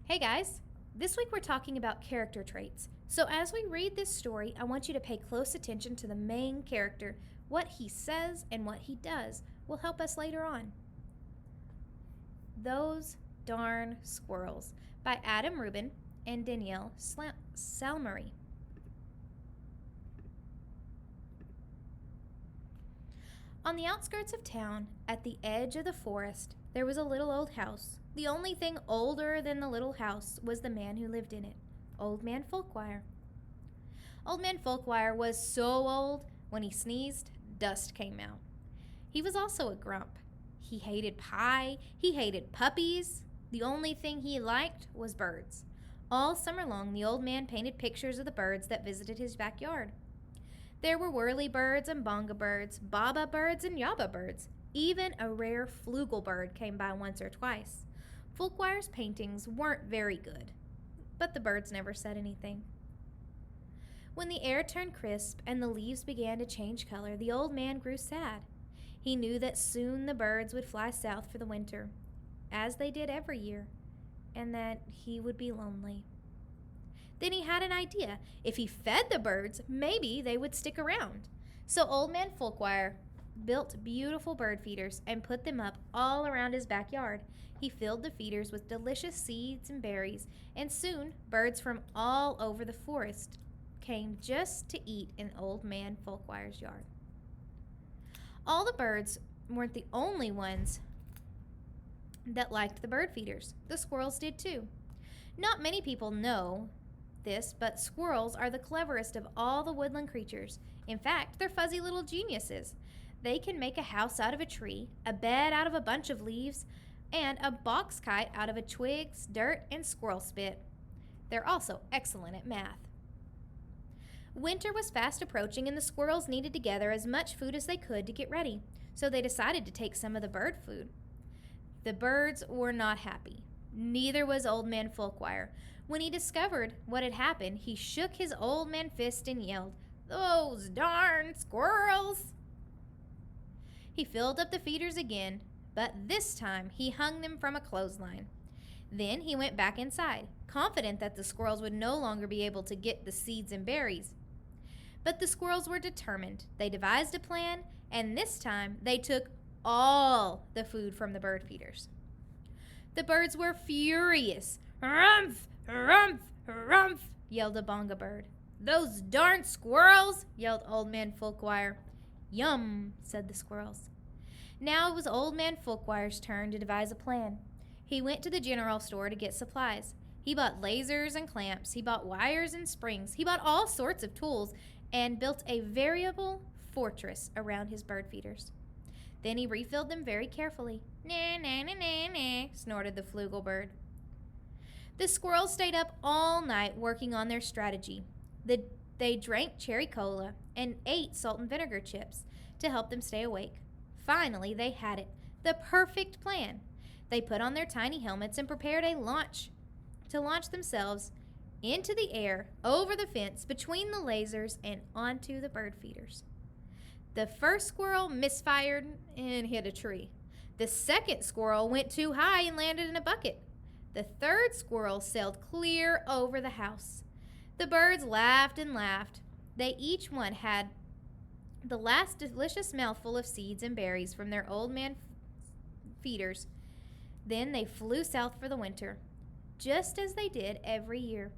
Hey guys, this week we're talking about character traits. So as we read this story, I want you to pay close attention to the main character. What he says and what he does will help us later on. Those Darn Squirrels by Adam Rubin and Danielle Salmery. On the outskirts of town, at the edge of the forest, there was a little old house. The only thing older than the little house was the man who lived in it, Old Man Folkwire. Old Man Folkwire was so old, when he sneezed, dust came out. He was also a grump. He hated pie, he hated puppies. The only thing he liked was birds. All summer long, the old man painted pictures of the birds that visited his backyard. There were whirly birds and bonga birds, baba birds and yaba birds. Even a rare flugel bird came by once or twice. Folkwire's paintings weren't very good, but the birds never said anything. When the air turned crisp and the leaves began to change color, the old man grew sad. He knew that soon the birds would fly south for the winter, as they did every year, and that he would be lonely. Then he had an idea. If he fed the birds, maybe they would stick around. So Old Man Folkwire built beautiful bird feeders and put them up all around his backyard. He filled the feeders with delicious seeds and berries, and soon birds from all over the forest came just to eat in Old Man Folkwire's yard. All the birds weren't the only ones that liked the bird feeders. The squirrels did too. Not many people know this, but squirrels are the cleverest of all the woodland creatures. In fact, they're fuzzy little geniuses. They can make a house out of a tree, a bed out of a bunch of leaves, and a box kite out of twigs, dirt, and squirrel spit. They're also excellent at math. Winter was fast approaching, and the squirrels needed to gather as much food as they could to get ready, so they decided to take some of the bird food. The birds were not happy. Neither was Old Man Folkwire. When he discovered what had happened, he shook his old man fist and yelled, "Those darn squirrels!" He filled up the feeders again, but this time he hung them from a clothesline. Then he went back inside, confident that the squirrels would no longer be able to get the seeds and berries. But the squirrels were determined. They devised a plan, and this time they took all the food from the bird feeders. The birds were furious. "Rumph! Rumph! Rumph!" yelled a bonga bird. "Those darn squirrels!" yelled Old Man Folkwire. "Yum!" said the squirrels. Now it was Old Man Folkwire's turn to devise a plan. He went to the general store to get supplies. He bought lasers and clamps. He bought wires and springs. He bought all sorts of tools and built a veritable fortress around his bird feeders. Then he refilled them very carefully. "Nah, nah, nah, nah, nah," snorted the flugel bird. The squirrels stayed up all night working on their strategy. They drank cherry cola and ate salt and vinegar chips to help them stay awake. Finally, they had it, the perfect plan. They put on their tiny helmets and prepared to launch themselves into the air, over the fence, between the lasers, and onto the bird feeders. The first squirrel misfired and hit a tree. The second squirrel went too high and landed in a bucket. The third squirrel sailed clear over the house. The birds laughed and laughed. They each one had the last delicious mouthful of seeds and berries from their old man feeders. Then they flew south for the winter, just as they did every year.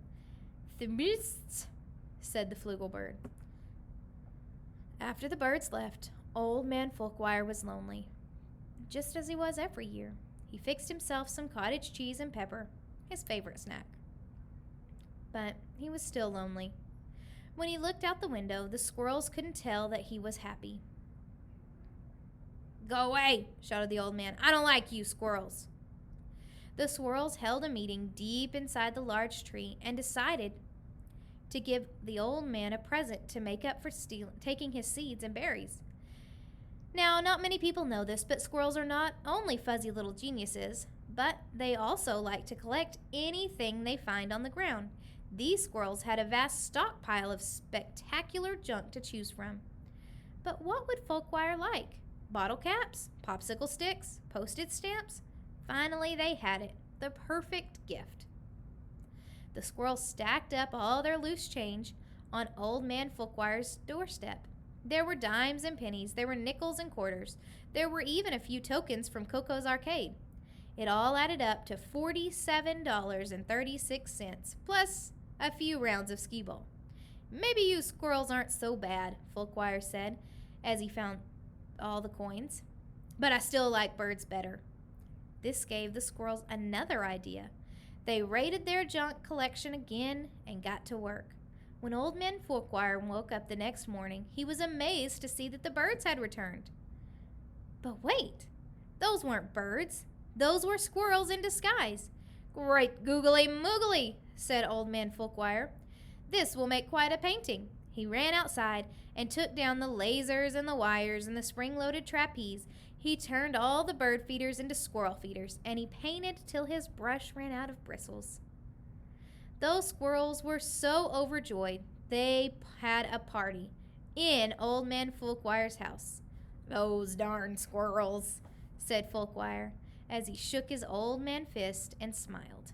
"Thmist," said the flugel bird. After the birds left, Old Man Folkwire was lonely, just as he was every year. He fixed himself some cottage cheese and pepper, his favorite snack. But he was still lonely. When he looked out the window, the squirrels couldn't tell that he was happy. "Go away," shouted the old man. "I don't like you squirrels." The squirrels held a meeting deep inside the large tree and decided to give the old man a present to make up for taking his seeds and berries. Now, not many people know this, but squirrels are not only fuzzy little geniuses, but they also like to collect anything they find on the ground. These squirrels had a vast stockpile of spectacular junk to choose from. But what would Folkwire like? Bottle caps? Popsicle sticks? Postage stamps? Finally, they had it. The perfect gift. The squirrels stacked up all their loose change on Old Man Fulkwire's doorstep. There were dimes and pennies, there were nickels and quarters, there were even a few tokens from Coco's arcade. It all added up to $47.36, plus a few rounds of skee ball. Maybe you squirrels aren't so bad, Fulkwire said, as he found all the coins. But I still like birds better. This gave the squirrels another idea. They raided their junk collection again and got to work. When Old Man Fulkwire woke up the next morning, he was amazed to see that the birds had returned. But wait, those weren't birds. Those were squirrels in disguise. Great googly moogly, said Old Man Fulkwire. This will make quite a painting. He ran outside and took down the lasers and the wires and the spring-loaded trapeze. He turned all the bird feeders into squirrel feeders, and he painted till his brush ran out of bristles. Those squirrels were so overjoyed, they had a party in Old Man Fulkwire's house. Those darn squirrels, said Fulkwire, as he shook his old man fist and smiled.